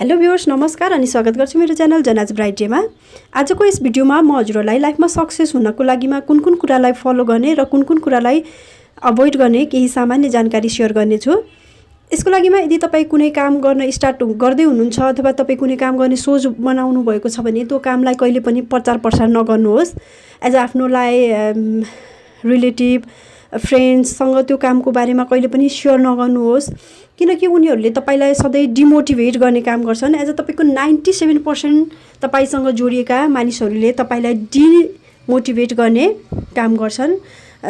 Hello viewers, नमस्कार अनि स्वागत गर्छु मेरो च्यानल Janasbrightday मा। आजको यस भिडियोमा म हजुरहरुलाई लाइफमा सक्सेस हुनको लागिमा कुन कुरालाई फलो गर्ने र कुन कुरालाई अभोइड गर्ने केही सामान्य जानकारी शेयर गर्ने छु। यसको लागिमा यदि तपाई कुनै काम गर्न स्टार्ट गर्दै हुनुहुन्छ अथवा तपाई कुनै काम गर्ने सोच बनाउनु भएको छ भने त्यो कामलाई कहिले पनि प्रचार प्रसार नगर्नुहोस्। एज आफ्नोलाई रिलेटिभ फ्रेन्ड्ससँग त्यो कामको बारेमा कहिले पनि शेयर नगर्नुहोस्, किनकि उनीहरूले तपाईलाई सधैँ डिमोटिभेट गर्ने काम गर्छन्। एज तपाईको 97% तपाईसँग जोडिएका मानिसहरूले तपाईलाई डिमोटिभेट गर्ने काम गर्छन्।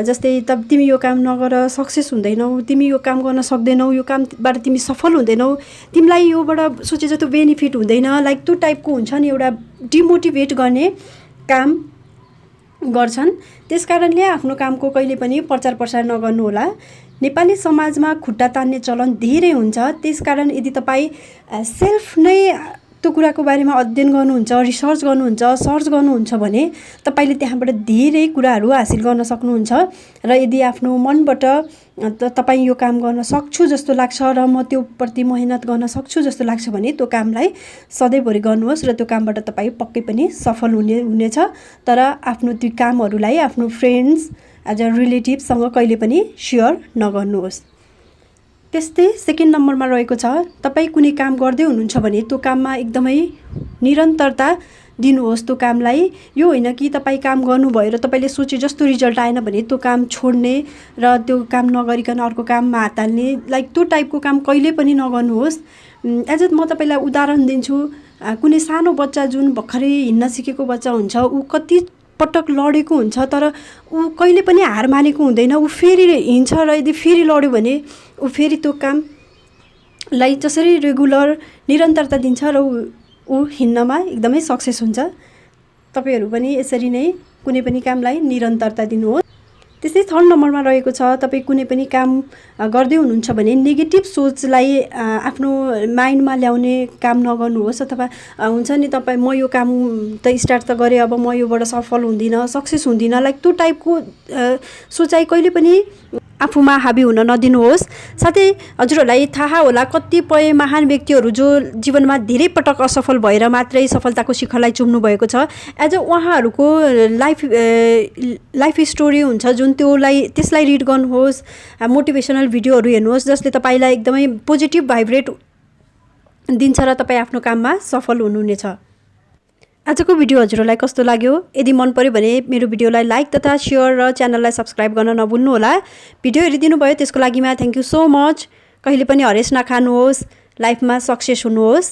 जस्तै तिमी यो काम नगर सक्सेस हुँदैनौ, तिमी यो काम गर्न सक्दैनौ, यो कामबाट तिमी सफल हुँदैनौ, तिमीलाई योबाट सोचे जस्तो बेनिफिट हुँदैन, लाइक त्यो टाइपको हुन्छ नि, एउटा डिमोटिभेट गर्ने काम गर्छन्। त्यसकारणले आफ्नो कामको कहिले पनि प्रचार प्रसार नगर्नु होला। नेपाली समाजमा खुट्टा तान्ने चलन धेरै हुन्छ। त्यसकारण यदि तपाई सेल्फ नै त्यो कुराको बारेमा अध्ययन गर्नुहुन्छ, रिसर्च गर्नुहुन्छ, सर्च गर्नुहुन्छ भने तपाईले त्यहाँबाट धेरै कुराहरू हासिल गर्न सक्नुहुन्छ। र यदि आफ्नो मनबाट तपाई यो काम गर्न सक्छु जस्तो लाग्छ र म त्यो प्रति मेहनत गर्न सक्छु जस्तो लाग्छ भने त्यो कामलाई सधैँभरि गर्नुहोस् र त्यो कामबाट तपाई पक्कै पनि सफल हुनेछ। तर आफ्नो त्यो कामहरूलाई आफ्नो फ्रेन्ड्स एज अ रिलेटिभसँग कहिले पनि शेयर नगर्नुहोस्। त्यस्तै सेकेन्ड नम्बरमा रहेको छ, तपाई कुनै काम गर्दै हुनुहुन्छ भने त्यो काममा एकदमै निरन्तरता दिनुहोस्। त्यो कामलाई यो होइन कि तपाई काम गर्नुभयो र तपाईले सोचे जस्तो रिजल्ट आएन भने त्यो काम छोड्ने र त्यो काम नगरिकन अर्को काममा हात हाल्ने, लाइक त्यो टाइपको काम कहिले पनि नगर्नुहोस्। एज म तपाईलाई उदाहरण दिन्छु। कुनै सानो बच्चा जुन भर्खरै हिँड्न सिकेको बच्चा हुन्छ, ऊ कति पटक लडेको हुन्छ तर ऊ कहिले पनि हार मानेको हुँदैन। ऊ फेरि हिँड्छ र यदि फेरि लड्यो भने ऊ फेरि त्यो कामलाई जसरी रेगुलर निरन्तरता दिन्छ र ऊ हिँड्नमा एकदमै सक्सेस हुन्छ। तपाईहरु पनि यसरी नै कुनै पनि कामलाई निरन्तरता दिनुहोस्। त्यसै थर्ड नम्बरमा रहेको छ, तपाई कुनै पनि काम गर्दै हुनुहुन्छ भने नेगेटिभ सोचलाई आफ्नो माइन्डमा ल्याउने काम नगर्नुहोस्। अथवा हुन्छ नि, तपाई म यो काम त स्टार्ट त गरे, अब म योबाट सफल हुँदिन, सक्सेस हुँदिन, लाइक त्यो टाइपको सोचाइ कहिले पनि आफूमा हाबी हुन नदिनुहोस्। साथै हजुरहरूलाई थाहा होला कतिपय महान व्यक्तिहरू जो जीवनमा धेरै पटक असफल भएर मात्रै सफलताको शिखरलाई चुम्नु भएको छ। एज उहाँहरूको लाइफ स्टोरी हुन्छ जुन त्यसलाई रिड गर्नुहोस्, मोटिभेसनल भिडियोहरू हेर्नुहोस्, जसले तपाईलाई एकदमै पोजिटिभ भाइब्रेट दिन्छ र तपाईँ आफ्नो काममा सफल हुनुहुनेछ। आजको भिडियो हजुरहरूलाई कस्तो लाग्यो? यदि मन पर्यो भने मेरो भिडियोलाई लाइक तथा शेयर र च्यानललाई सब्स्क्राइब गर्न नभुल्नु होला। भिडियो हेरिदिनु भयो त्यसको लागिमा थ्याङ्क यू सो मच। कहिले पनि हरेस नखानुहोस्, लाइफमा सक्सेस हुनुहोस्।